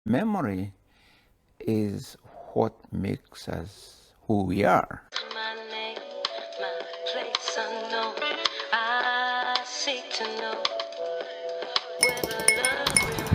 Memory is what makes us who we are. My name, my place unknown. I seek to know where the love remains.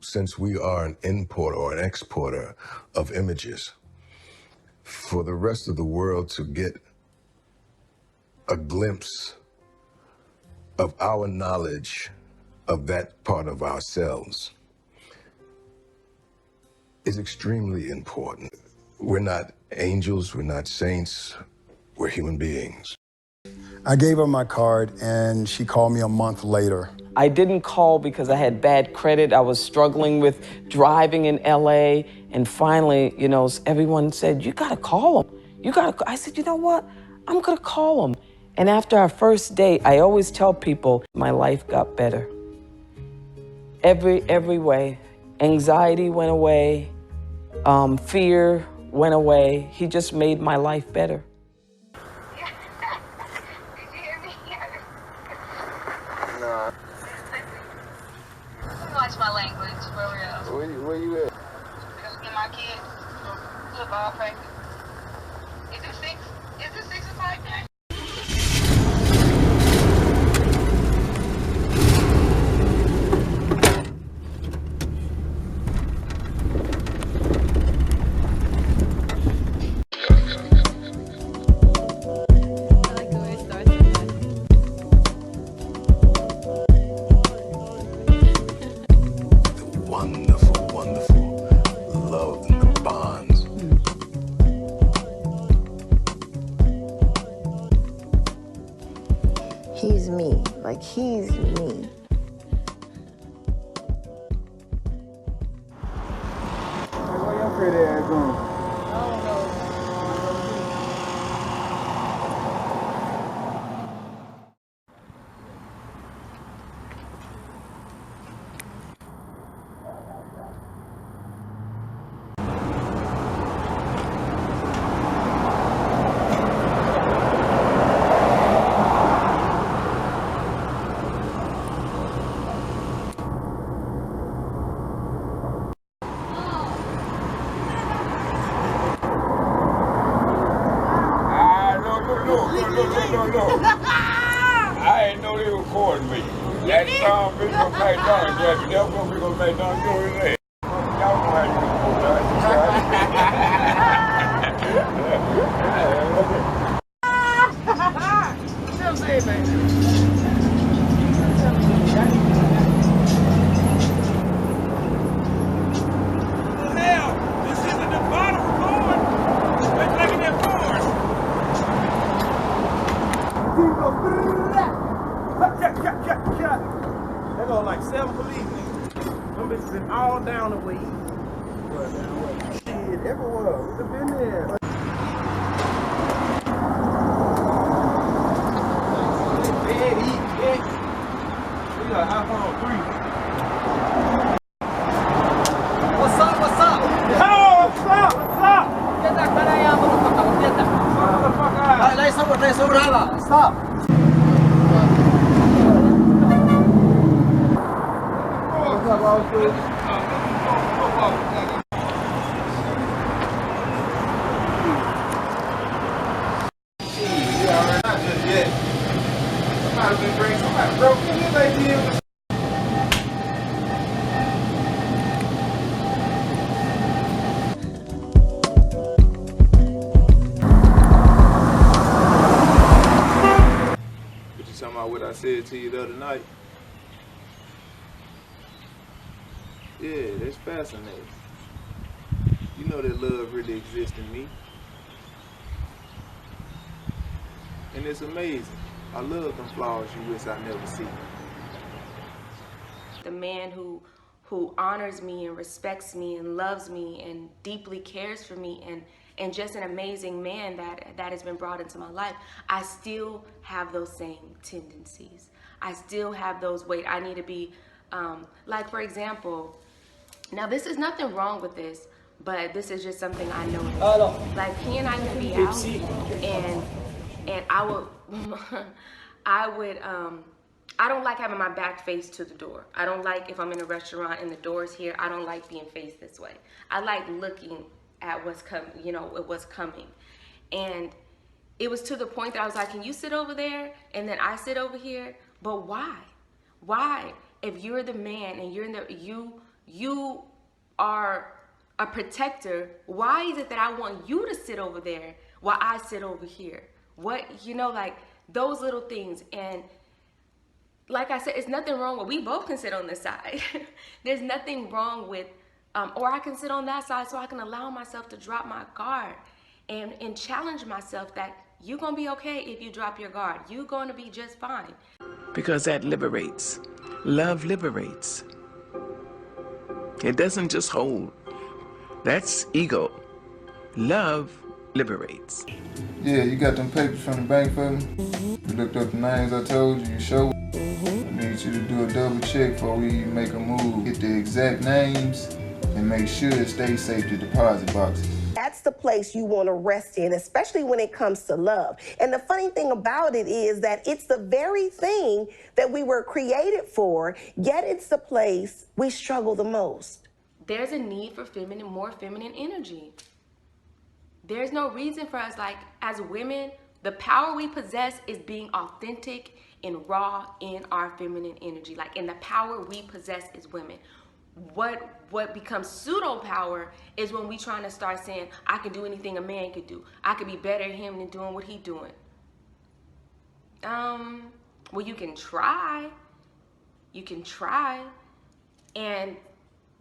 Since we are an importer or an exporter of images, for the rest of the world to get a glimpse of our knowledge of that part of ourselves is extremely important. We're not angels, we're not saints, we're human beings. I gave her my card and she called me a month later. I didn't call because I had bad credit. I was struggling with driving in LA. And finally, you know, everyone said, you gotta call him. I said, you know what? I'm gonna call him. And after our first date, I always tell people my life got better. Every way. Anxiety went away, fear went away. He just made my life better. Watch my language, for real. Where you at? Get my kids. Football practice. Is it 6 o'clock now? Wonderful, wonderful love and the bonds. He's me, like he's me. Where your pretty ass going? No. I ain't know they recording me. That song, we gonna play down, Jackie. That's what we gonna play down. Go in there. Y'all know how you record that. What I'm saying, man? They go like 7 police niggas. Them bitches been all down the way. Shit, everywhere. We've been there. We got iPhone 3. What's up? Yo, what's up? Get that caraya, motherfucker. Get that. Motherfucker. Stop. What you talking about what I said to you the other night? Yeah, that's fascinating. You know that love really exists in me. And it's amazing. I love them flaws you wish I never see. The man who honors me and respects me and loves me and deeply cares for me and just an amazing man that has been brought into my life, I still have those same tendencies. I still have those, wait, I need to be, like for example, now this is nothing wrong with this, but this is just something I noticed. Like he and I can be out and I would, I don't like having my back faced to the door. I don't like if I'm in a restaurant and the door's here, I don't like being faced this way. I like looking at what's coming, what's coming. And it was to the point that I was like, can you sit over there? And then I sit over here. But why? Why? If you're the man and you're in you are a protector, why is it that I want you to sit over there while I sit over here? What, like those little things. And like I said, it's nothing wrong with, we both can sit on this side. There's nothing wrong with, or I can sit on that side so I can allow myself to drop my guard and challenge myself that you're gonna be okay if you drop your guard. You're gonna be just fine. Because that liberates. Love liberates. It doesn't just hold. That's ego. Love liberates. Yeah, you got them papers from the bank for me? You looked up the names I told you, you showed. I need you to do a double check before we make a move. Get the exact names and make sure it stays safe to deposit boxes. That's the place you want to rest in, especially when it comes to love. And the funny thing about it is that it's the very thing that we were created for, yet it's the place we struggle the most. There's a need for more feminine energy. There's no reason for us, like, as women, the power we possess is being authentic and raw in our feminine energy. Like, and the power we possess as women. What becomes pseudo power is when we trying to start saying, I can do anything a man could do. I could be better at him than doing what he doing. Well, you can try. You can try. And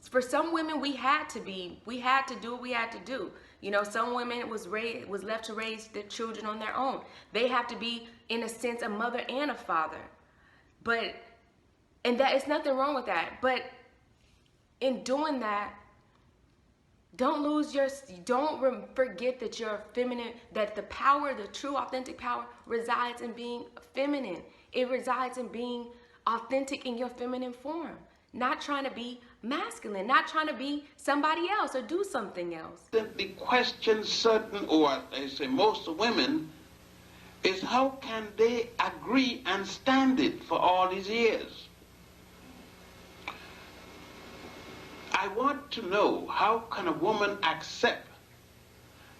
for some women, we had to do what we had to do. Some women was left to raise their children on their own. They have to be, in a sense, a mother and a father. And that, it's nothing wrong with that. But in doing that, don't forget that you're feminine, that the power, the true authentic power resides in being feminine. It resides in being authentic in your feminine form. Not trying to be masculine, not trying to be somebody else or do something else. The question certain, or I say most women, is how can they agree and stand it for all these years? I want to know, how can a woman accept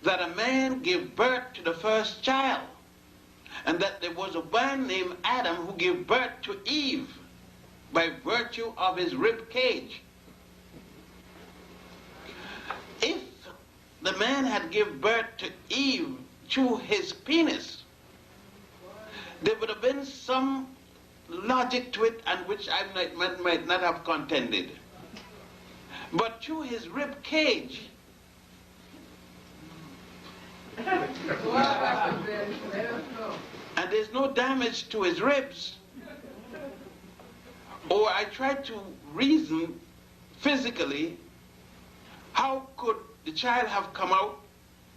that a man gave birth to the first child and that there was a man named Adam who gave birth to Eve by virtue of his rib cage? If the man had given birth to Eve through his penis, there would have been some logic to it, and which I might not have contended. But through his rib cage, and there's no damage to his ribs, or I try to reason physically, how could the child have come out,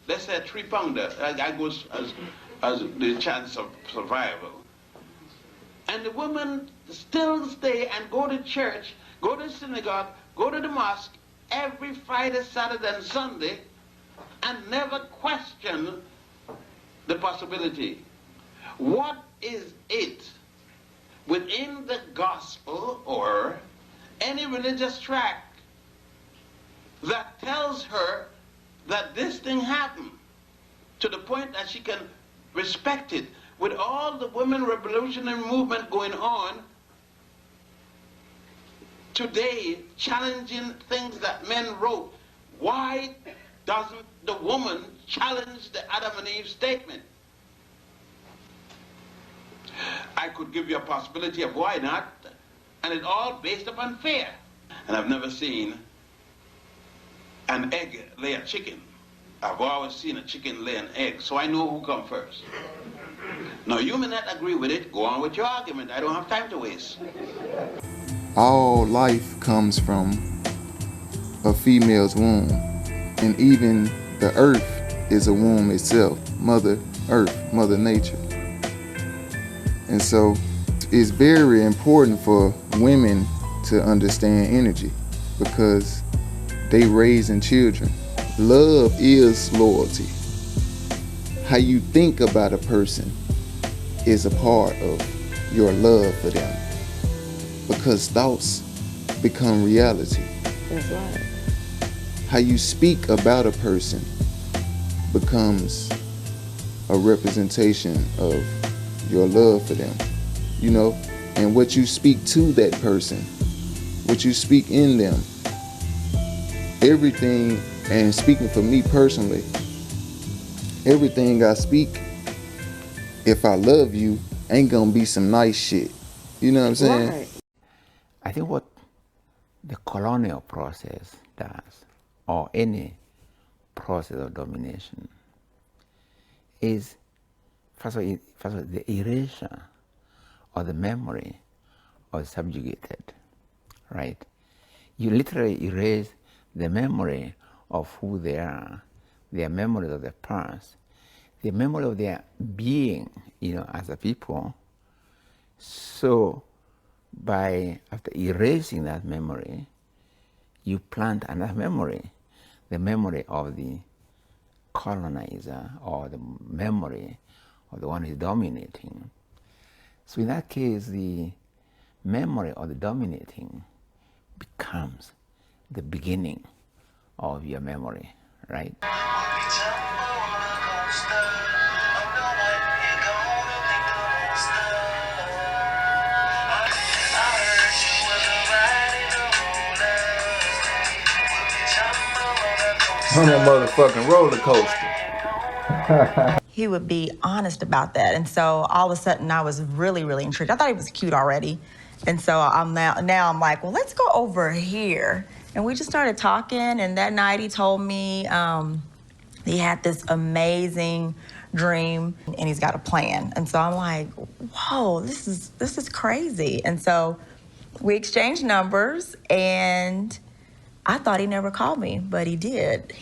let's say a 3-pounder, I go as the chance of survival, and the woman still stay and go to church, go to synagogue, go to the mosque every Friday, Saturday, and Sunday, and never question the possibility. What is it within the gospel or any religious tract that tells her that this thing happened to the point that she can respect it? With all the women revolutionary movement going on today, challenging things that men wrote, why doesn't the woman challenge the Adam and Eve statement? I could give you a possibility of why not, and it's all based upon fear. And I've never seen an egg lay a chicken. I've always seen a chicken lay an egg, so I know who come first. Now, you may not agree with it. Go on with your argument. I don't have time to waste. All life comes from a female's womb. And even the earth is a womb itself. Mother Earth, Mother Nature. And so it's very important for women to understand energy because they raising children. Love is loyalty. How you think about a person is a part of your love for them because thoughts become reality. That's right. How you speak about a person becomes a representation of your love for them, you know, and what you speak to that person, what you speak in them, everything. And speaking for me personally, everything I speak, if I love you, ain't gonna be some nice shit. You know what I'm saying? Right. I think what the colonial process does, or any process of domination, is first of all, the erasure of the memory of the subjugated, right? You literally erase the memory of who they are, their memories of the past, the memory of their being, you know, as a people. So after erasing that memory, you plant another memory, the memory of the colonizer or the memory of the one who is dominating. So in that case, the memory of the dominating becomes the beginning of your memory, right? I'm a motherfucking roller coaster. He would be honest about that. And so all of a sudden I was really, really intrigued. I thought he was cute already. And so I'm now I'm like, well, let's go over here. And we just started talking. And that night he told me he had this amazing dream and he's got a plan. And so I'm like, whoa, this is crazy. And so we exchanged numbers and I thought he never called me, but he did.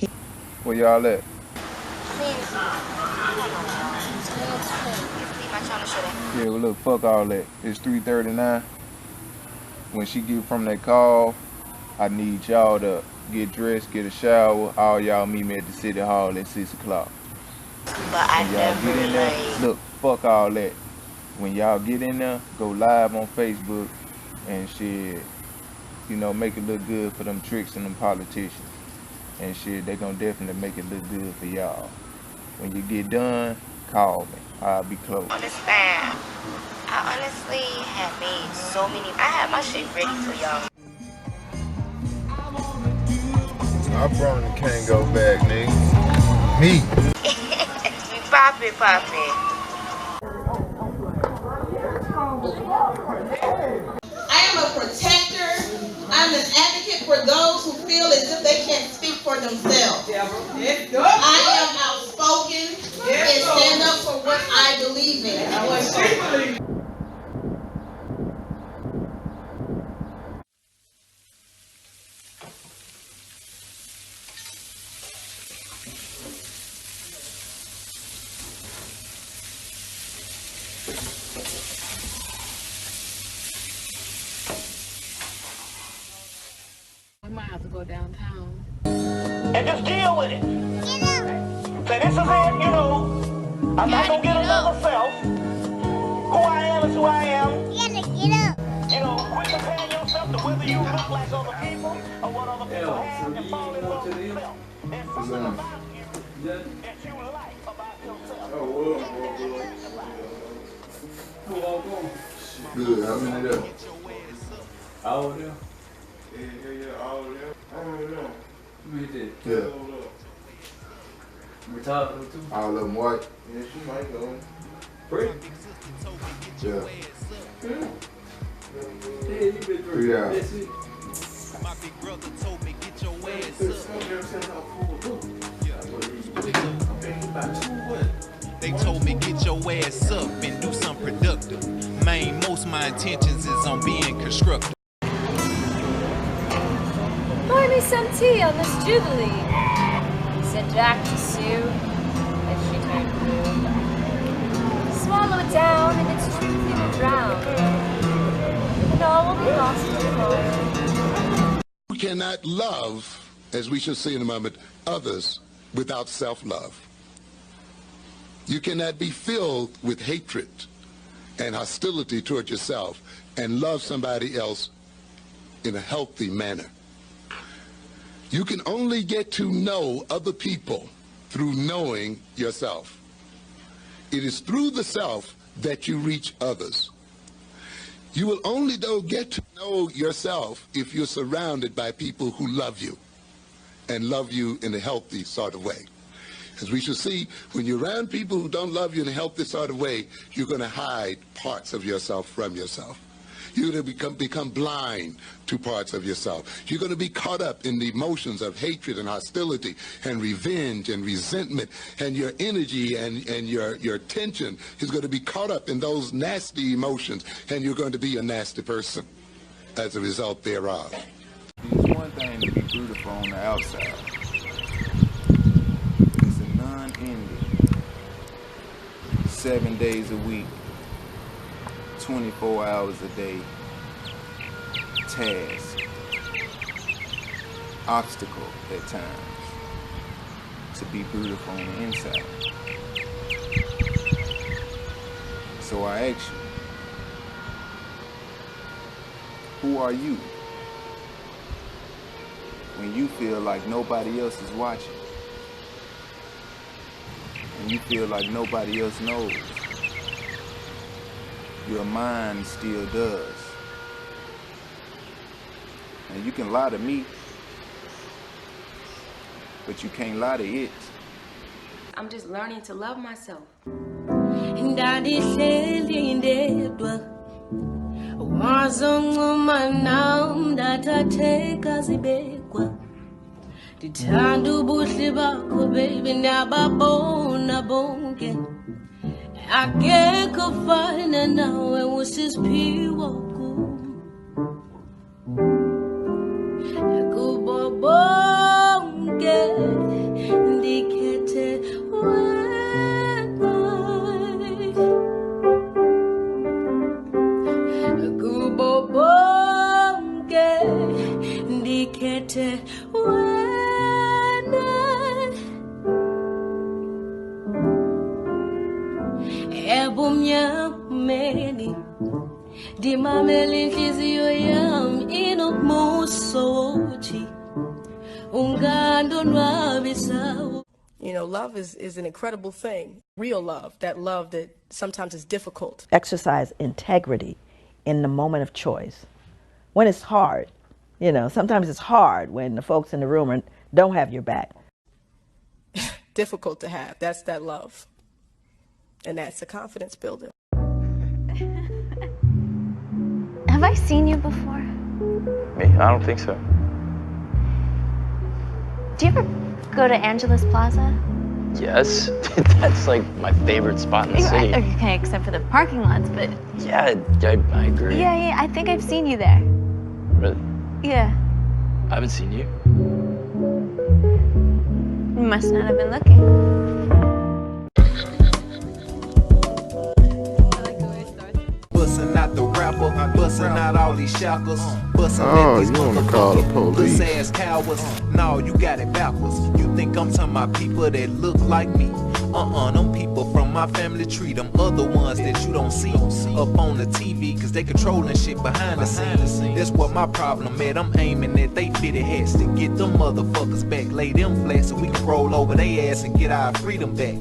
Where y'all at? Yeah, well, look, fuck all that. It's 3:39. When she get from that call, I need y'all to get dressed, get a shower. All y'all meet me at the city hall at 6 o'clock. But I When y'all get in there, look, fuck all that. When y'all get in there, go live on Facebook and shit, you know, make it look good for them tricks and them politicians. And shit, they gonna definitely make it look good for y'all. When you get done, call me. I'll be close. understand. I honestly had made so many. I had my shit ready for y'all. I brought the Kango back, nigga. Me. We poppin'. I am a protector. I'm an advocate for those who feel as if they can't speak for themselves. I am outspoken and stand up for what I believe in. We might have to go downtown. And just deal with it. Say, this is it, you know. I'm not gonna get another self. Who I am is who I am. You gotta get up. You know, quit comparing yourself to whether you look like other people or what other people have and fall in love with yourself. There's something about you that you like about yourself. Good, how many there? All of them? Yeah, all of them. I don't know. Who is it? Yeah. Retarded too? All of them white. Yeah, she might go. Free? Yeah. Yeah, you been Three hours. That's it. They told me get your ass up and do something productive. Man, most my intentions is on being constructive. Buy me some tea on this Jubilee, said Jack to Sue as she turned blue. Swallow it down and its truth it will drown, and all will be lost in fire. You cannot love, as we shall see in a moment, others without self-love. You cannot be filled with hatred and hostility toward yourself and love somebody else in a healthy manner. You can only get to know other people through knowing yourself. It is through the self that you reach others. You will only, though, get to know yourself if you're surrounded by people who love you and love you in a healthy sort of way. As we shall see, when you're around people who don't love you in a healthy sort of way, you're going to hide parts of yourself from yourself. You're going to become blind to parts of yourself. You're going to be caught up in the emotions of hatred and hostility and revenge and resentment, and your energy and your attention is going to be caught up in those nasty emotions, and you're going to be a nasty person as a result thereof. It's one thing to be beautiful on the outside. It's a non-ending, 7 days a week, 24 hours a day task, obstacle at times to be beautiful on the inside. So I ask you, who are you when you feel like nobody else is watching and you feel like nobody else knows? Your mind still does. And you can lie to me, but you can't lie to it. I'm just learning to love myself. Akekho fana nawe usisipiwo kubo bonke ndikhethe wena kubo bonke ndikhethe wena ebumnyameni ndimamele inhliziyo yami inokubuso uthi ungandonwabisawo. You know, love is an incredible thing. Real love that sometimes is difficult. Exercise integrity in the moment of choice. When it's hard, you know, sometimes it's hard when the folks in the room don't have your back. Difficult to have. That's that love. And that's a confidence builder. Have I seen you before? Me? I don't think so. Do you ever go to Angeles Plaza? Yes. That's like my favorite spot in the city. Okay, except for the parking lots, but... Yeah, I agree. Yeah, I think I've seen you there. Really? Yeah. I haven't seen you. You must not have been looking. Busting out the rapper, busting out all these shackles, busting Oh, you wanna call the police? puss ass cowards. No, you got it backwards. You think I'm talking about people that look like me? Them people from my family tree, them other ones that you don't see up on the TV, cause they controlling shit behind the scenes. That's what my problem at. I'm aiming at they fitted heads to get them motherfuckers back, lay them flat so we can roll over their ass and get our freedom back.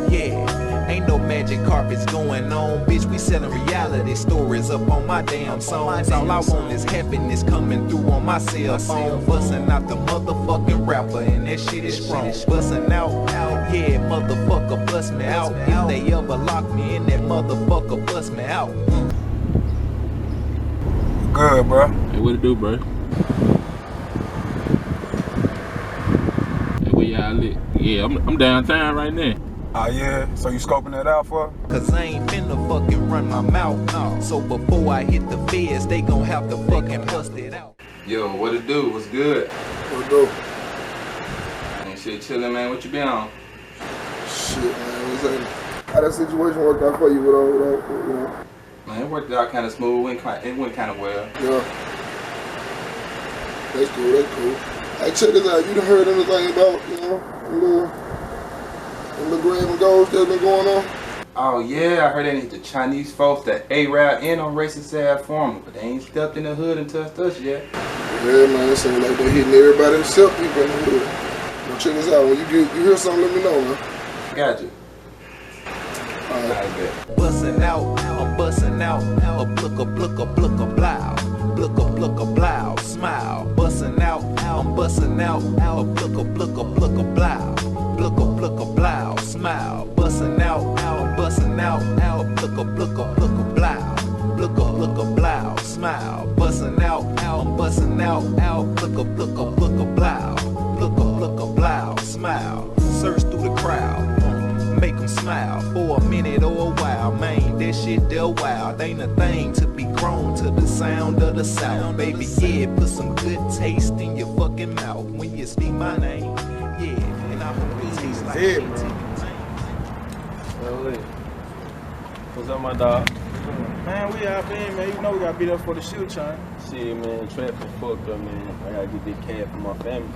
Yeah, ain't no magic carpets going on, bitch. We selling reality stories up on my damn songs. All I want is happiness coming through on my cell phone. Busting out the motherfucking rapper, and that shit is strong. Busting out, yeah, motherfucker, bust me out. If they ever lock me in, that motherfucker bust me out. Good, bro. Hey, what it do, bro? lit. Yeah, I'm downtown right now. Oh yeah, so you scoping that out for? Cause I ain't finna fucking run my mouth. No. So before I hit the feds, they gon' have to fucking bust it out. Yo, what it do? What's good? What do? Ain't shit chillin', man. What you been on? Shit, man. What's that? How that situation worked out for you with all that, you know? Man, it worked out kind of smooth. It went kind of well. Yeah. That's cool, that's cool. Hey, check this out. You done heard anything about, you know, the grab and goals that's been going on? Oh, yeah. I heard they need the Chinese folks that A-Rap in on racist ass former, but they ain't stepped in the hood and touched us yet. Yeah, man. It seems like they're hitting everybody except people in the hood. Now, check this out. When you hear something, let me know, man. Got you. Bussin' out, I'm bussin' out, a bluka bluka bluka blow, bluka bluka blow, smile. Bussin' out, I'm bussin' out, a bluka bluka bluka blow, bluka bluka blow, smile. Bussin' out, I'm bussin' out, a bluka bluka bluka blow, bluka bluka blow, smile. Bussin' out, I'm bussin' out, bluka bluka bluka blow, bluka bluka blow, smile. Search through the crowd. Make them smile for a minute or a while, man. That shit they're wild. Ain't a thing to be grown to the sound of the South, baby. Yeah, put some good taste in your fucking mouth when you speak my name. Yeah, and I hope it tastes like shit. What's up, my dog? Man, we out there, man. You know we gotta be there for the shoot, China. Shit, man, traffic fucked up, man. I gotta get this cab for my family.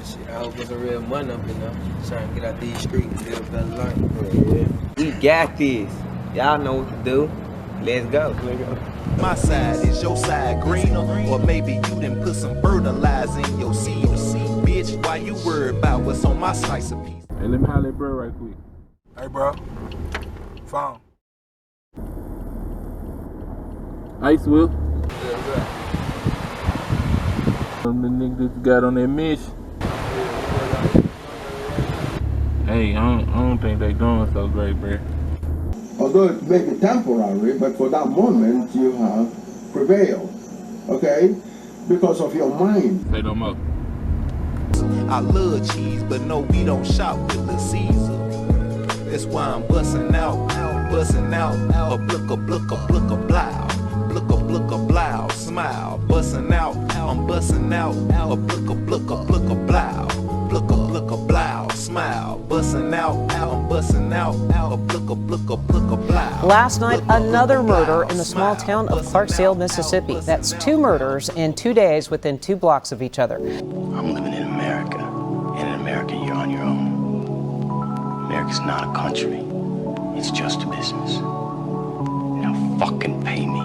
Shit, I hope there's a real money up in there. Trying to get out these streets and live a better life. Yeah. We got this. Y'all know what to do. Let's go. My side is your side greener, or maybe you done put some fertilizer in your seed. Bitch, why you worried about what's on my slice of pizza? Hey, let me holler at bro right quick. Hey, bro. Phone. Ice Will. The nigga that you got on that mission. Hey, I don't think they doing so great, bro. Although it may be temporary, but for that moment you have prevailed, okay? Because of your mind. Say no more. I love cheese, but no, we don't shop with the Caesar. That's why I'm busting out, a bluka bluka bluka blow, bluka bluka blow, smile. Busting out, I'm busting out, a bluka bluka bluka blow, bluka bluka blow, smile. Busting out, I'm busting out, a bluka bluka bluka blow. Last night, another murder in the small town of Clarksdale, Mississippi. That's 2 murders in 2 days within 2 blocks of each other. I'm living in America, and in America you're on your own. America's not a country, it's just a business. Now fucking pay me.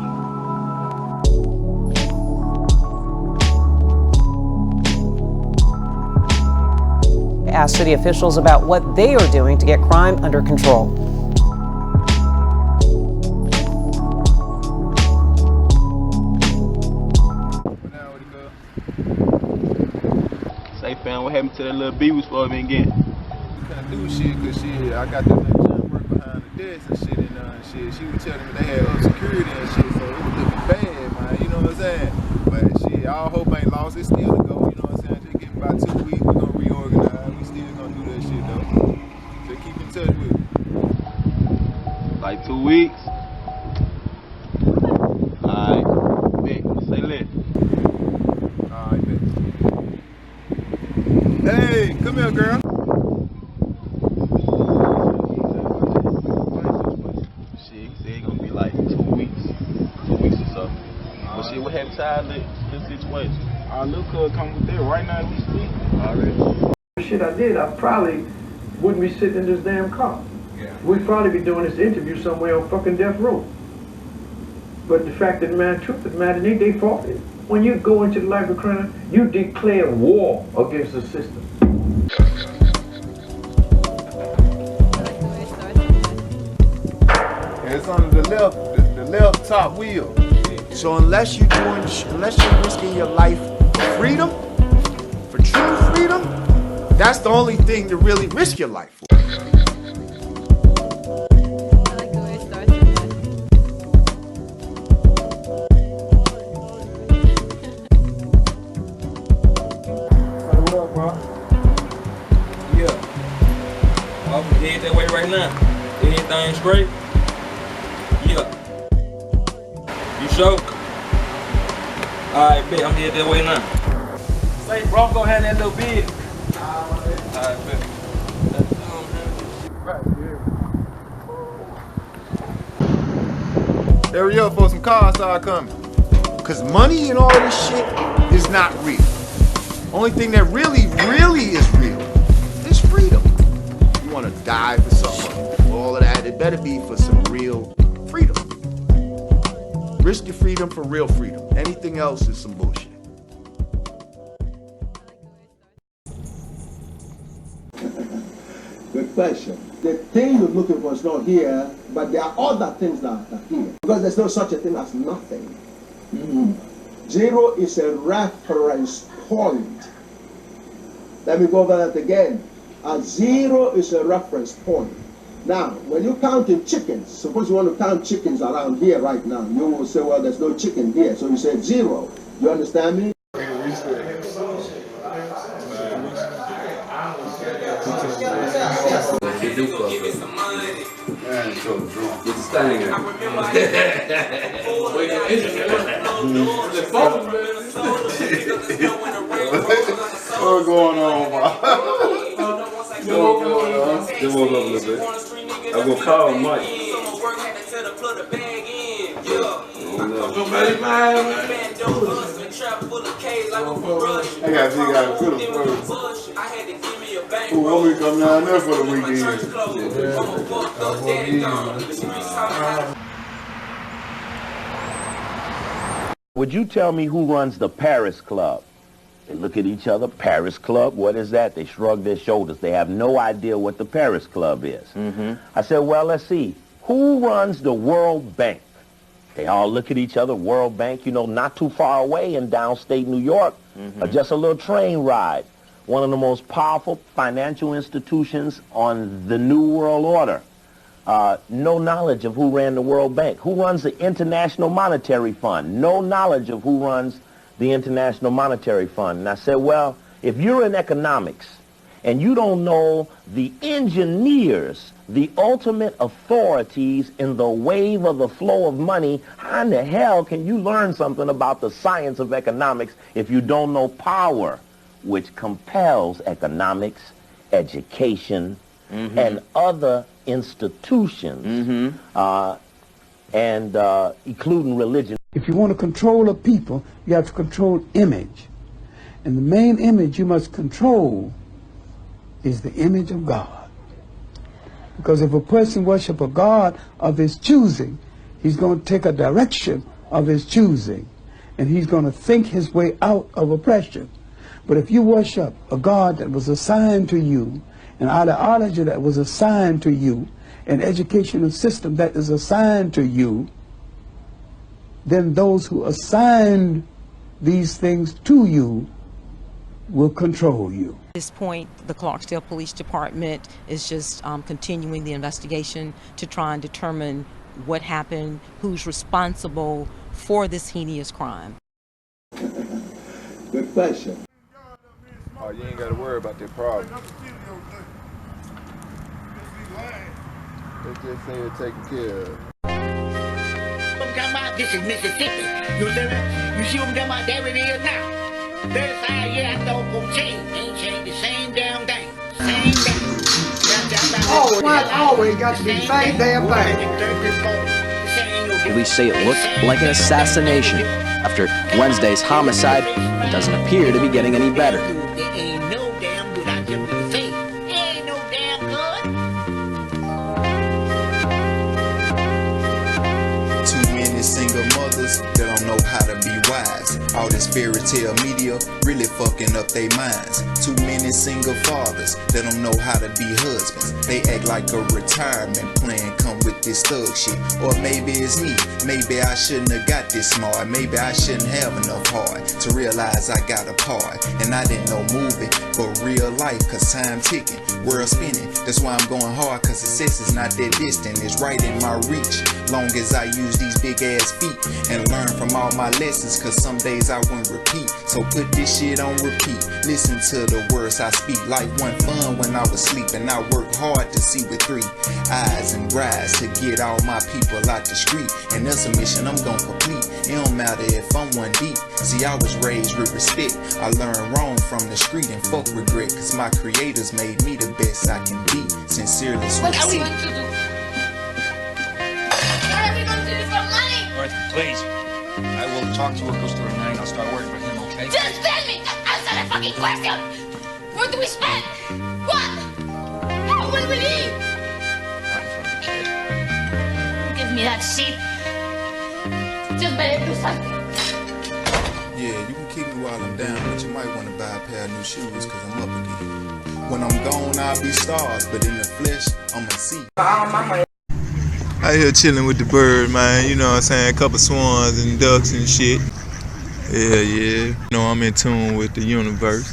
Asked city officials about what they are doing to get crime under control. Say, fam, what happened to that little B we supposed to be getting? Couldn't do shit because shit, I got that jump work behind the desk and shit and shit. She was telling me they had up security and shit, so it was looking bad, man. You know what I'm saying? But shit, all hope ain't lost. It's still to go. You know what I'm saying? Just give me about 2 weeks. We're gonna reorganize. We still gonna do that shit though. So keep in touch with me. Like 2 weeks? Alright, bet. Say less. Alright, bet. Hey, come here, girl. What happened to our little situation? Our little cuz come with that right now as we speak. Already. Shit I did, I probably wouldn't be sitting in this damn car. Yeah. We'd probably be doing this interview somewhere on fucking death row. But the fact of the matter, truth of the matter, they fought it. When you go into the life of crime, you declare war against the system. It's under the left top wheel. So unless you're risking your life for freedom, for true freedom, that's the only thing to really risk your life for. What up, bro? I'm gonna head that way right now. Everything straight? Yeah. You sure? Alright, bet. I'm headed that way now. Say, bro, I'm gonna have that little bid. Alright, bet. Hurry up before some cars start coming. Cause money and all this shit is not real. Only thing that really is real is freedom. You wanna die for something, all of that, it better be for some real freedom. Risk your freedom for real freedom. Anything else is some bullshit. Good question. The thing you're looking for is not here, but there are other things that are here. Because there's no such a thing as nothing. Zero is a reference point. Let me go over that again. A zero is a reference point. Now, when you count in chickens, suppose you want to count chickens around here right now, you will say, well, there's no chicken here. So you say 0. You understand me? They do fuck up. Man, so drunk. Get the stain out. What's going on, man? Just woke up a little bit. I'm gonna call Mike. I gotta see, gotta put him first. Who want me to come down there for the weekend? Would you tell me who runs the Paris Club? They look at each other, Paris Club, what is that? They shrug their shoulders. They have no idea what the Paris Club is. I said, well, let's see. Who runs the World Bank? They all look at each other, World Bank, you know, not too far away in downstate New York, just a little train ride. One of the most powerful financial institutions on the New World Order. No knowledge of who ran the World Bank. Who runs the International Monetary Fund? No knowledge of who runs the International Monetary Fund. And I said, well, if you're in economics and you don't know the engineers, the ultimate authorities in the wave of the flow of money, how in the hell can you learn something about the science of economics if you don't know power, which compels economics, education, and other institutions, including religion. If you want to control a people, you have to control image. And the main image you must control is the image of God. Because if a person worships a God of his choosing, he's going to take a direction of his choosing. And he's going to think his way out of oppression. But if you worship a God that was assigned to you, an ideology that was assigned to you, an educational system that is assigned to you, then those who assigned these things to you will control you. At this point, the Clarksdale Police Department is just continuing the investigation to try and determine what happened, who's responsible for this heinous crime. Good question. Oh, you ain't got to worry about that problem. Let's just say it's taken care of. This is Mississippi. You see what I'm talking about? There it is now. 35 years I know gonna change. Ain't changed the same damn thing. Same thing. Always got to be the same damn thing. Police say it looked like an assassination. After Wednesday's homicide, it doesn't appear to be getting any better. There ain't no damn good. I just want to say, ain't no damn good. Too many single mothers that don't know how to be wise. All this fairy tale media really fucking up their minds. Too many single fathers that don't know how to be husbands. They act like a retirement plan come with this thug shit. Or maybe it's me. Maybe I shouldn't have got this smart. Maybe I shouldn't have enough heart to realize I got a part. And I didn't know movie, but real life, cause time ticking, world spinning. That's why I'm going hard, cause success is not that distant. It's right in my reach. Long as I use these big ass feet and learn from all my lessons, cause some days ways I won't repeat. So put this shit on repeat. Listen to the words I speak. Life wasn't fun when I was sleeping. I worked hard to see with 3 eyes and brides to get all my people out the street. And that's a mission I'm gonna complete. It don't matter if I'm one deep. See, I was raised with respect. I learned wrong from the street and fuck regret. Cause my creators made me the best I can be. Sincerely, What are we going to do? What are we going to do for money? Alright, please. I will talk to Workers to Renang. I'll start working for him, okay? Just tell me! Answer the fucking question! What do we spend? What? How will we live? Not in front of the kid. Give me that shit. Just better do something. Yeah, you can kick me while I'm down, but you might want to buy a pair of new shoes, cause I'm up again. When I'm gone, I'll be stars, but in the flesh, I'm a sea. Out here chilling with the bird, man. You know what I'm saying? A couple swans and ducks and shit. Yeah. You know, I'm in tune with the universe.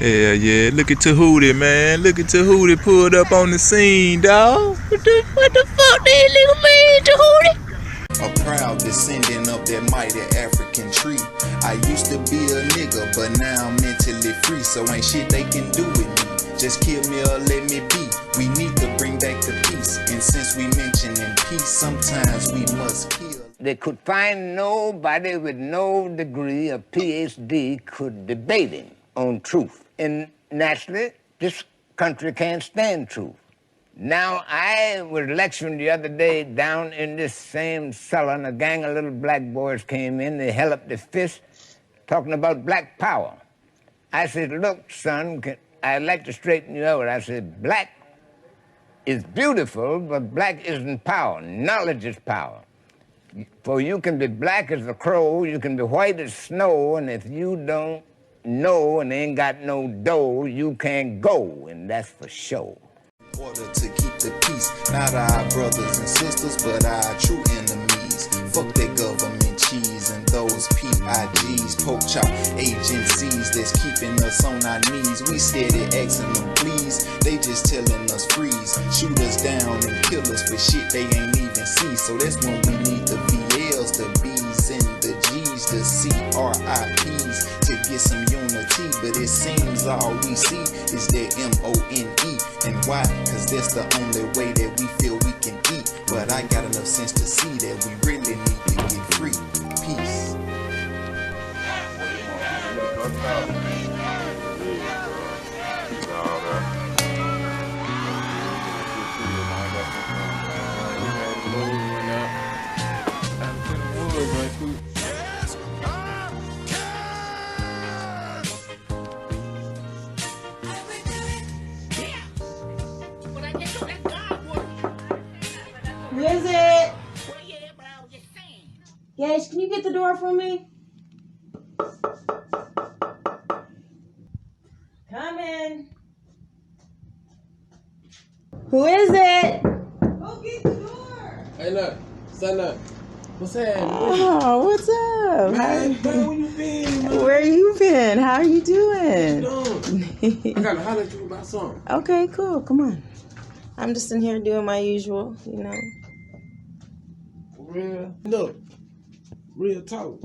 Yeah. Look at Tahuti, man. Look at Tahuti pulled up on the scene, dawg. What the fuck did little man, Tahuti? A proud descendant of that mighty African tree. I used to be a nigga, but now I'm mentally free. So ain't shit they can do with me. Just kill me or let me be. We need to bring back the peace. And since we mention in peace, sometimes we must kill. They could find nobody with no degree of PhD could debate him on truth. And naturally, this country can't stand truth. Now, I was lecturing the other day down in this same cellar, and a gang of little black boys came in. They held up their fists, talking about black power. I said, look, son, I'd like to straighten you out. I said, black is beautiful, but black isn't power. Knowledge is power. For you can be black as a crow, you can be white as snow, and if you don't know and ain't got no dough, you can't go, and that's for sure. Order to keep the peace, not our brothers and sisters, but our true enemies. Fuck that government cheese and those PIGs, poke chop agencies that's keeping us on our knees. We steady asking them please, they just telling us freeze. Shoot us down and kill us for shit they ain't even see. So that's when we need the VLs, the B's and the G's, the CRIPs to get some unity. But it seems all we see is that MONE. And why? Cause that's the only way that we feel we can eat. But I got enough sense to see that we really need to get free. Peace. Who is it? Gage, can you get the door for me? Come in. Who is it? Go get the door. Hey, look, son, look. What's happening? Oh, what's up? Man, where you been, man? Where you been? How are you doing? What you doing? I gotta holler at you about something. Okay, cool. Come on. I'm just in here doing my usual, you know. For real? Look, real talk.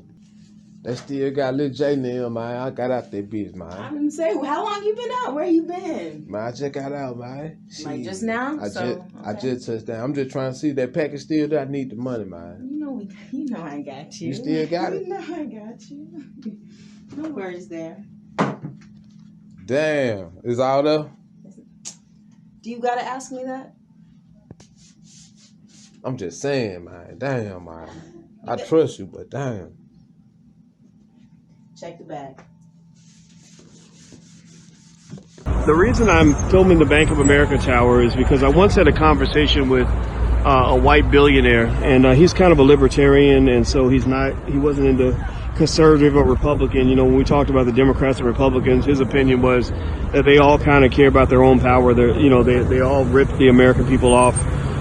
They still got Lil J now, man. I got out that bitch, man. I'm gonna say, how long you been out? Where you been? Man, I just got out, man. Like just now? I just touched down. I'm just trying to see that package still there. I need the money, man. You know I got you. You still got it? You know I got you. No worries there. Damn, is all there? Do you gotta ask me that? I'm just saying, man. Damn, man. I trust you, but damn. Check the bag. The reason I'm filming the Bank of America Tower is because I once had a conversation with a white billionaire, and he's kind of a libertarian, and so he wasn't into conservative or Republican. You know, when we talked about the Democrats and Republicans, his opinion was that they all kind of care about their own power. They all rip the American people off.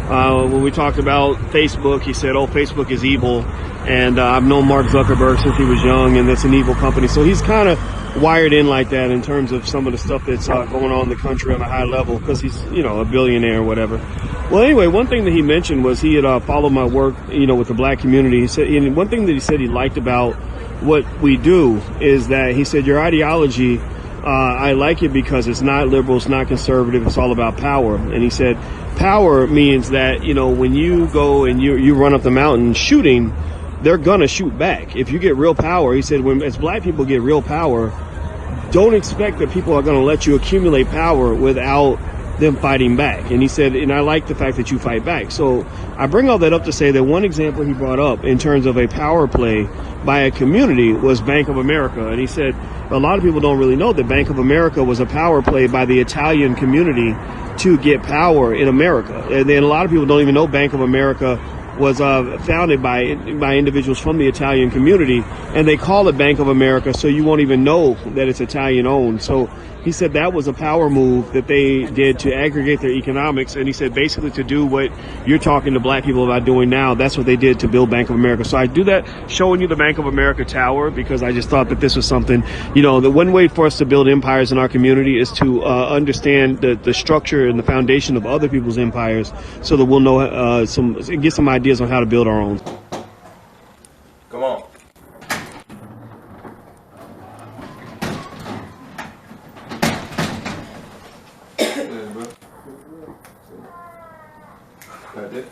When we talked about Facebook, he said, oh, Facebook is evil. And I've known Mark Zuckerberg since he was young, and that's an evil company. So he's kind of wired in like that in terms of some of the stuff that's going on in the country on a high level, because he's, a billionaire or whatever. Well, anyway, one thing that he mentioned was he had followed my work, with the black community. He said, and one thing that he said he liked about what we do is that he said, your ideology, I like it because it's not liberal, it's not conservative, it's all about power. And he said, power means that, you know, when you go and you run up the mountain shooting, they're gonna shoot back. If you get real power, he said, when as black people get real power, don't expect that people are gonna let you accumulate power without them fighting back. And he said, and I like the fact that you fight back. So I bring all that up to say that one example he brought up in terms of a power play by a community was Bank of America. And he said, a lot of people don't really know that Bank of America was a power play by the Italian community to get power in America. And then a lot of people don't even know Bank of America was founded by individuals from the Italian community, and they call it Bank of America, so you won't even know that it's Italian owned. So he said that was a power move that they did to aggregate their economics, and he said basically to do what you're talking to black people about doing now, that's what they did to build Bank of America. So I do that showing you the Bank of America Tower because I just thought that this was something, you know, the one way for us to build empires in our community is to understand the structure and the foundation of other people's empires so that we'll know get some ideas on how to build our own. Come on. Got it.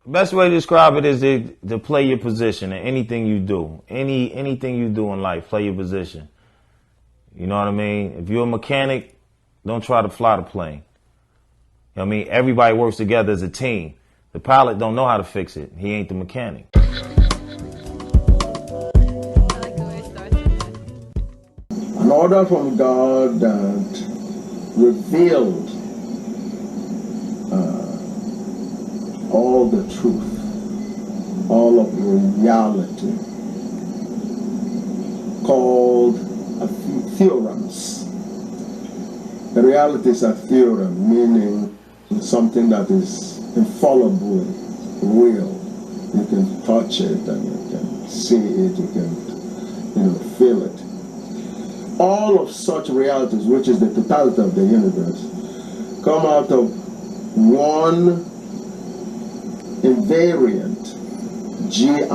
Best way to describe it is to play your position in anything you do. Anything you do in life, play your position. You know what I mean? If you're a mechanic, don't try to fly the plane. You know what I mean? Everybody works together as a team. The pilot don't know how to fix it. He ain't the mechanic. An order from God that revealed all the truth, all of the reality, called theorems. The reality is a theorem, meaning something that is infallible, real. You can touch it and you can see it, you can feel it. All of such realities, which is the totality of the universe, come out of one invariant GI,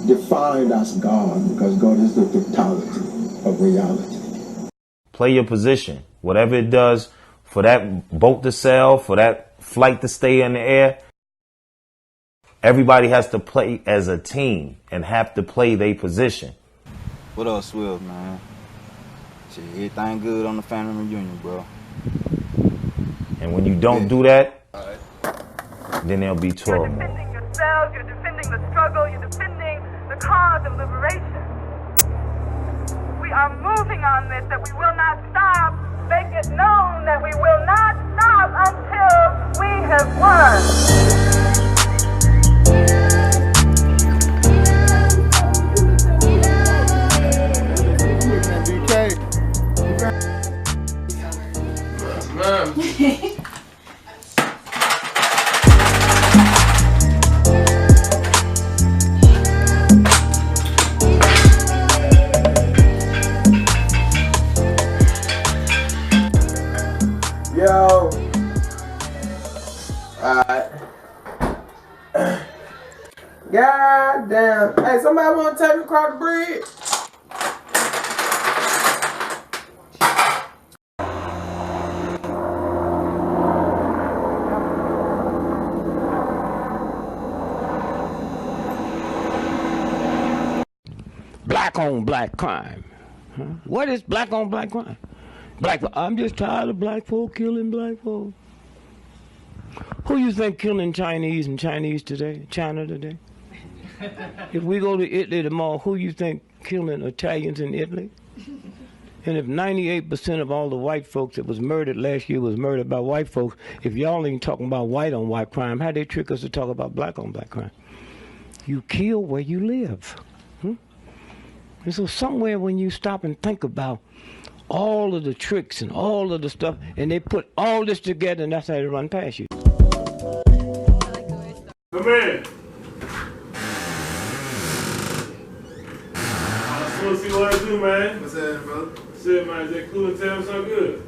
defined as God, because God is the totality of reality. Play your position. Whatever it does for that boat to sail, for that flight to stay in the air, everybody has to play as a team and have to play their position. What up, Swift, man? Shit, everything good on the family reunion, bro. And when you don't do that, then there'll be trouble. You're defending yourself, you're defending the struggle, you're defending the cause of liberation. We are moving on this, that we will not stop. Make it known that we will not stop until we have won. Yo. Alright. God damn. Hey, somebody want to take me across the bridge? Black on black crime. Huh? What is black on black crime? I'm just tired of black folk killing black folk. Who you think killing Chinese in China today? If we go to Italy tomorrow, who you think killing Italians in Italy? And if 98% of all the white folks that was murdered last year was murdered by white folks, if y'all ain't talking about white on white crime, how they trick us to talk about black on black crime? You kill where you live. And so somewhere when you stop and think about all of the tricks and all of the stuff, and they put all this together, and that's how they run past you. Come in. Let's see what I do, man. What's that, brother? Shit, man, is that cool and tell me something good?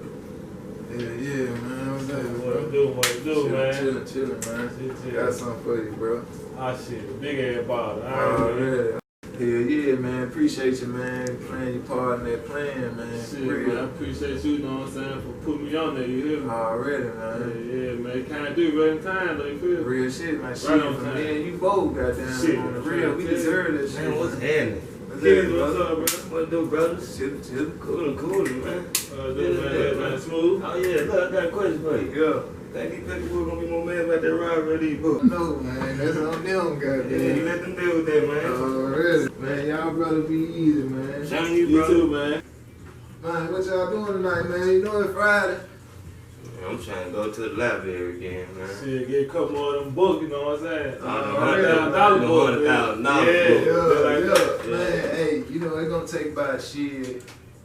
Yeah, man. What's that, What I do, man? Chillin', man. Got something for you, bro. Ah, shit, big ass bottle. Yeah. Hell yeah, man. Appreciate you, man. Playing your part in that plan, man. Shit, man, I appreciate you, know what I'm saying, for putting me on there, you hear me? Already, man. Yeah, man. Can't do right in time, though, you feel me? Real shit, man. Shit, Right on time. man. You both goddamn Shit, on the real. We deserve this shit. Man, what's happening? What's up, bro? What do, brothers? Chill. Cool, man. Man, smooth. Oh, yeah, look, I got a question for you. Yeah. Think these people gonna be more mad about that robbery of these books? No, man. That's on them, goddamn. Yeah, you let them deal with that, man. Already. Man, y'all brother be easy, man. Shame you, You brother. too, man. Man, what y'all doing tonight, man? You know it's Friday. I'm trying to go to the library again, man. Shit, get a couple more of them books, you know what I'm saying? $100,000 book. book. Man, hey, you know, it's gonna take about shit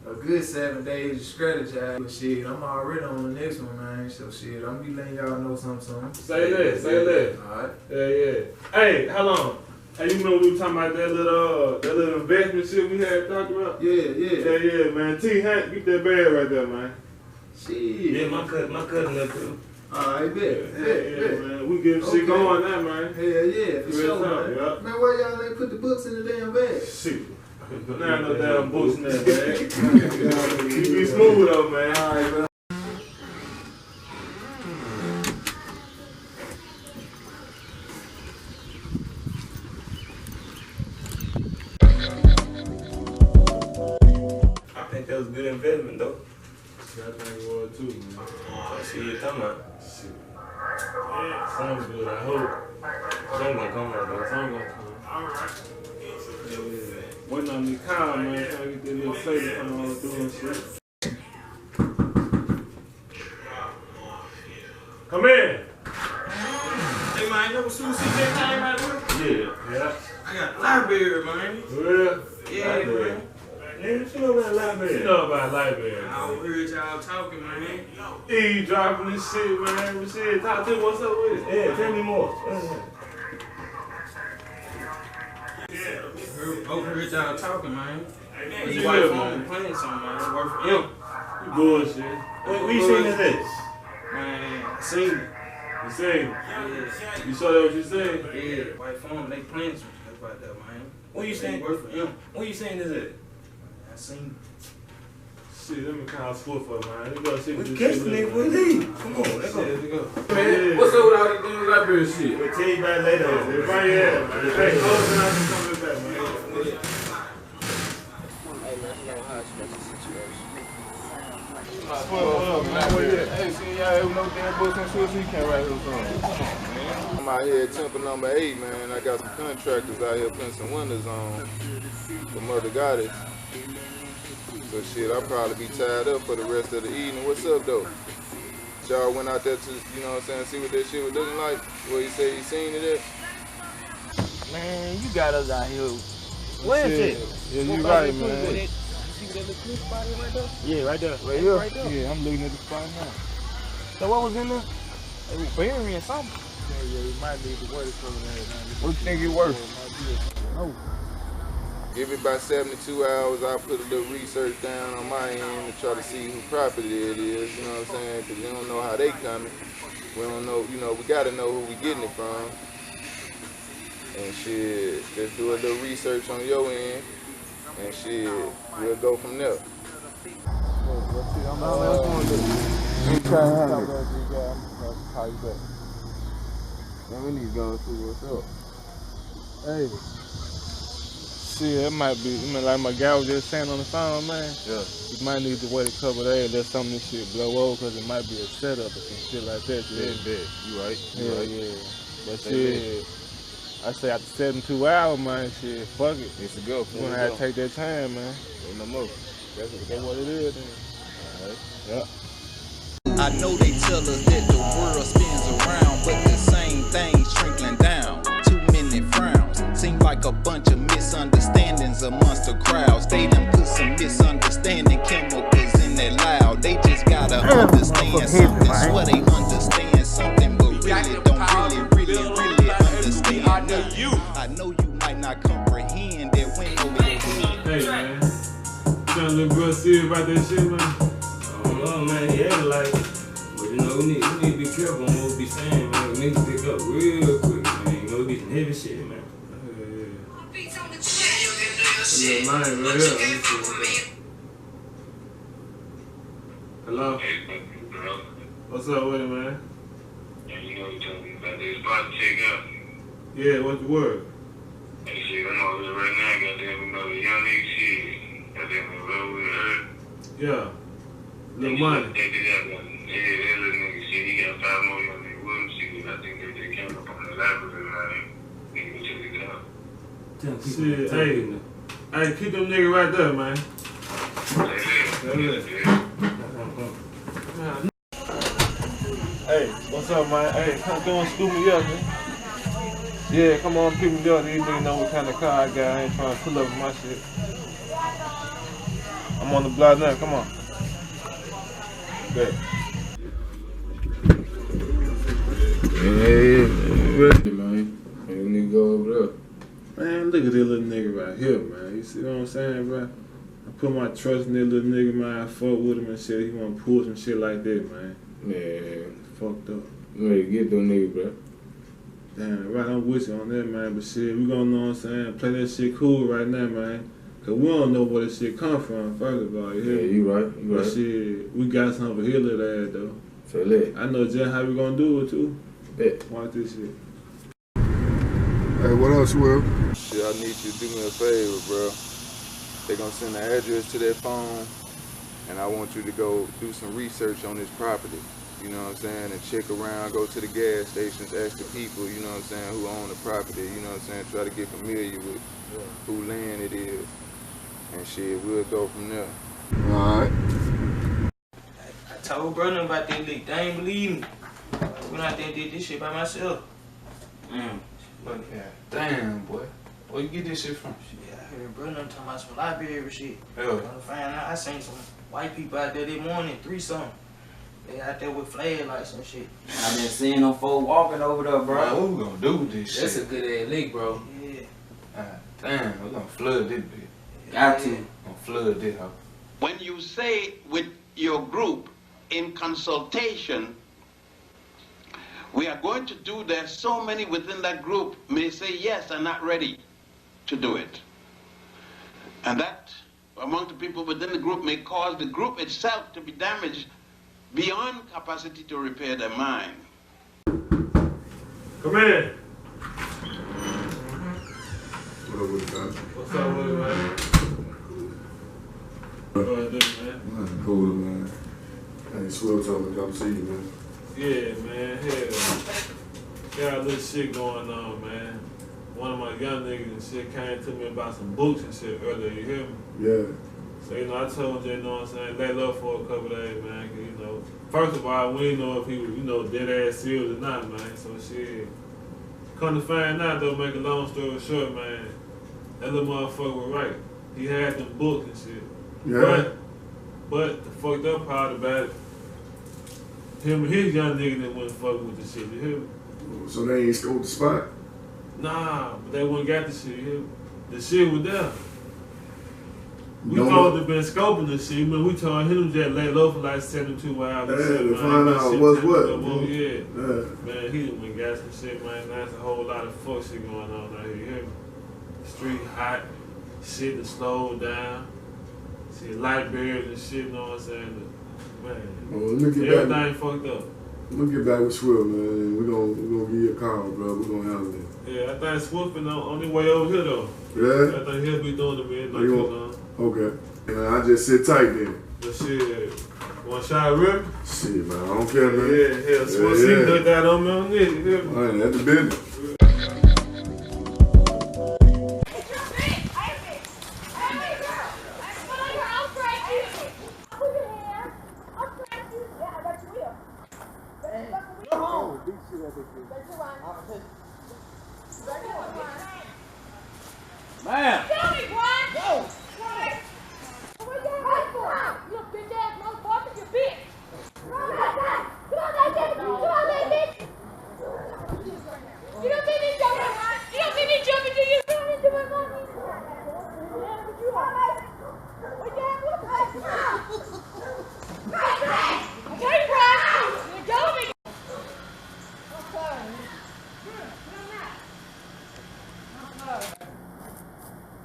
a good 7 days to strategize. But shit, I'm already on the next one, man. So shit, I'm gonna be letting y'all know something. Say that. Alright. Yeah. Hey, how long? Hey, you remember we were talking about that little investment shit we had talked about? Yeah, man. T Hank, get that bag right there, man. Shit. Yeah, my cousin up too. Alright, bet. Man. We getting shit going now, man. Hell yeah, for sure, man. Yeah. Man, why y'all ain't put the books in the damn bag? Shit. Nah, no damn books in that bag. You be smooth though, man. Alright, bro. I think that was a good investment, though. I think it was too, man. I see you talking about. Shit. Yeah, sounds good, I hope. Something gonna come out, though. Something gonna come. Alright. Waiting on me calm, man. Trying to get that little favor from all doing shit. Come in. Hey, man, you ever see that thing right there? Yeah. I got a library, man. Well, Yeah, library. man. Man, what you know about library? You know about library. I heard y'all talking, man. Eavesdropping and shit, man. We said, talk to me, what's up with it? Yeah, tell me more. Heard y'all talking, man. His wife phone playing something, man. Work for him. You bullshit. What you seen is this? Man, I seen it. you seen? Yeah. You saw that what you said? Yeah, white phone, they playing some stuff like that, man. What you saying? Work for him. What you saying is it? I seen. Shit, let me call sport for it, man. Let me go see We what this catch shit the nigga look with like. these. Come on, let's go. Let's go. Man, Yeah. what's up with all these damn library shit? We'll tell you about it later. Right here, man. Hey, close it out and come back, man. Hey, see y'all have no damn books and shit, so you can't write those songs. I'm out here at Temple number 8, man. I got some contractors out here putting some windows on for Mother Goddess. So shit, I'll probably be tied up for the rest of the evening. What's up, though? Y'all went out there to, you know what I'm saying, see what that shit was looking like? Where you say you seen it at? Man, you got us out here. Where is it? Yeah, you right, man. See that little cliff spot right there? Yeah, right there. Right here? Right there. Yeah, I'm looking at the spot now. So what was in there? They were burying something. Yeah, it might need the water coming in. What you think it worth? No. Give it about 72 hours, I'll put a little research down on my end to try to see who property it is, you know what I'm saying? Because we don't know how they coming. We don't know, you know, we got to know who we getting it from. And shit, just do a little research on your end. And shit, we'll go from there. Man, we need to go and see what's up. Hey. Shit, that might be, I mean, like my guy was just saying on the phone, man. Yeah. You might need to wait a couple of days, let some of this shit blow over, because it might be a setup or some shit like that. Yeah. You right. Yeah. But shit, I say after 72 hours, man, shit, fuck it. It's a go. We're gonna have to take that time, man. Ain't no more. That's what it is then. Alright. Yep. I know they tell us that the world spins around, but the same thing's trickling down. Too many frowns, seem like a bunch of misunderstandings amongst the crowds. They done put some misunderstanding chemicals in their loud. They just gotta understand something. Swear they understand something, but really don't really understand. I know you might not comprehend that when over the head. Hey man, you trying to look real serious about that shit, man? Oh man, yeah, like, but you know, we need to be careful on what we be saying, man. We need to pick up real quick, man. You know, we be some heavy shit, man. Yeah, mine right here. Hello? What's up with it, man? Yeah, you know you told me about this spot to check out. Yeah, what's the word? Hey, shit, I know right now, goddamn, you know, the young nigga shit. Goddamn, we heard. Yeah. Little money. Yeah, that little nigga shit, he got 5 more young niggas with him shit. I think they came up on the library, man. Nigga, check it out. Shit, hey, keep them niggas right there, man. Hey, what's up, man? Hey, come and scoop me up, man. Yeah, come on, pick me up. These niggas know what kind of car I got. I ain't trying to pull up with my shit. I'm on the block now, come on. Bet. Yeah, ready, man. Hey, we need to go over there. Man, look at this little nigga right here, man. You see what I'm saying, bro? I put my trust in this little nigga, man. I fuck with him and shit. He wanna pull some shit like that, man. Yeah. Fucked up. You ready to get them niggas, bro? Damn, right, I'm with you on that, man. But shit, we gonna know what I'm saying. Play that shit cool right now, man. Cause we don't know where this shit come from, first of all. Yeah, you right. But shit, we got something for Hitler there, though. So lit. I know just how we gonna do it, too. Bet. Watch this shit. Hey, what else, Will? Shit, I need you to do me a favor, bro. They're gonna send the address to that phone, and I want you to go do some research on this property. You know what I'm saying? And check around, go to the gas stations, ask the people, you know what I'm saying, who own the property, you know what I'm saying? Try to get familiar with who land it is. And shit, we'll go from there. Alright. I told brother about that leak. They ain't believe me. I went out there and did this shit by myself. But yeah, damn, boy. Where you get this shit from? Yeah, I heard brother talking about some library shit. Yeah. I seen some white people out there this morning, 3-something. They out there with flashlights and shit. I been seeing them folk walking over there, bro. Man, what we gonna do with this shit? That's a good ass leak, bro. Yeah. Damn, we gonna flood this bitch. Got to. Gonna flood this house. When you say with your group in consultation, we are going to do this, so many within that group may say yes, I'm not ready to do it. And that, among the people within the group, may cause the group itself to be damaged beyond capacity to repair their mind. Come in. What's up with it, man? What do I do, man? Nothing cool, man. Hey, Swill told me to come see you, man. Yeah, man. Hell. Got a little shit going on, man. One of my young niggas and shit came to me about some books and shit earlier, you hear me? Yeah. So, you know, I told him, you know what I'm saying, lay low for a couple days, man. Cause, you know, first of all, we didn't know if he was, you know, dead ass serious or not, man. So, shit. Come to find out, though, make a long story short, man, that little motherfucker was right. He had them books and shit. Yeah. But the fucked up part about it, him and his young nigga that wasn't fucking with the shit, you hear me? So they ain't scoped the spot? Nah, but they wouldn't got the shit, you hear me? The shit was there. We No supposed more. to been scoping the shit, man. We told him just lay low for like 72 hours. Yeah, shit, to man. find That out shit what's turned what. up on, yeah. Yeah. Man, he done got some shit, man. That's a whole lot of fuck shit going on out here, you hear me? Street hot, shit to slow down. See, light bears and shit, you know what I'm saying? Man, Well, let me get everything back. fucked up. Let me get back with Swill, man. We're gonna give you a call, bro. We're gonna handle it. Yeah, I think Swift been on the way over here, though. Yeah? I think he'll be doing it, man. Oh, you want- Okay. Man, I just sit tight then. But shit, one shot rip? Shit, man. I don't care, man. Yeah, hell, Swift he looked out on me on this, you hear me? All right, that's the business.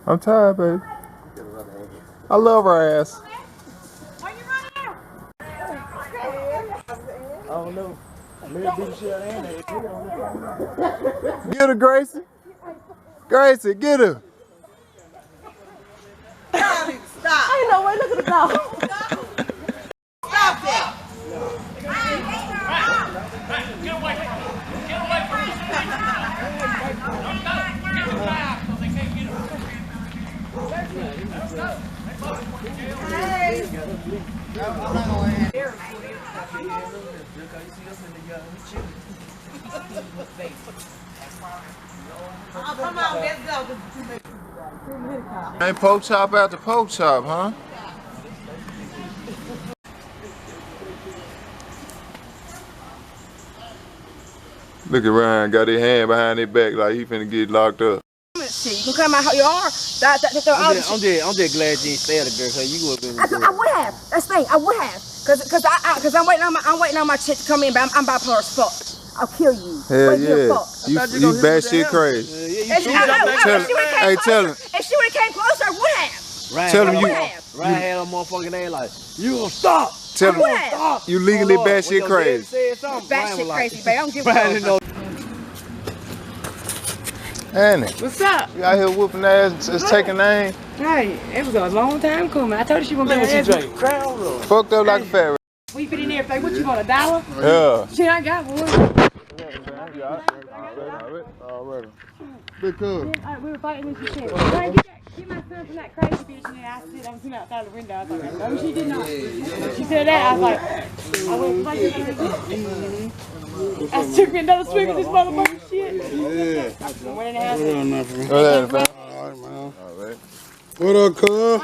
I'm tired, baby. I love her ass. I don't know. Maybe beat the shit out of Anna. Get her, Gracie. Gracie, get her. Stop. Ain't no way. Look at the dog. Stop that. Get away from her. Get away from her. Get her back so they can't get her. Come on, let's go. Ain't pork chop after pork chop, huh? Look at Ryan, got his hand behind his back like he finna get locked up. You come out how you are. I'm just glad you ain't stay at the girl, cause you would have been. I would have. That's the thing. I would have. Cause I'm waiting on my chick to come in, but I'm bipolar as fuck. I'll kill you. Hell yeah. You batshit crazy. Tell him. If she would have came closer, I would have. Ryan had a motherfucking name like, you gonna stop. Tell him you legally batshit crazy. Batshit crazy, babe. I don't give a fuck. Annie. What's up? You out here whooping ass, just taking aim? Hey, it was a long time coming. I told her she wouldn't be able to drink. Fucked up like a fat rat. We fit in everything. What you want, $1? Yeah. Shit, I got one. Already. Big cuz. We were fighting and she said, get my son from that crazy bitch. And then I was sitting outside the window. I was like, no, she did not. She said that. I was like, I went fighting her again. I took me another swig of this motherfucking shit. Yeah. Went in the house. Alright, man. Alright. What up, cuz?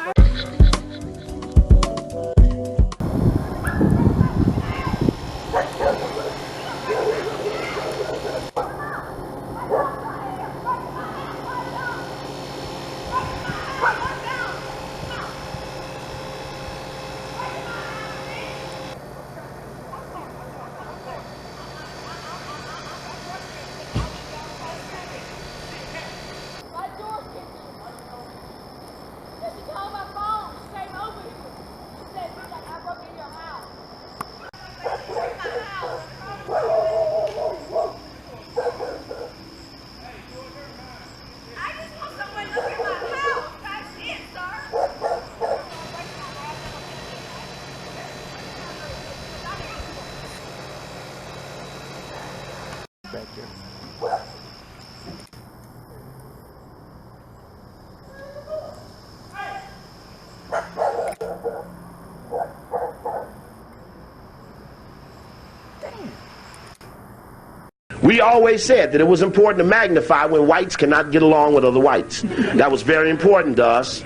Back there. We always said that it was important to magnify when whites cannot get along with other whites. That was very important to us.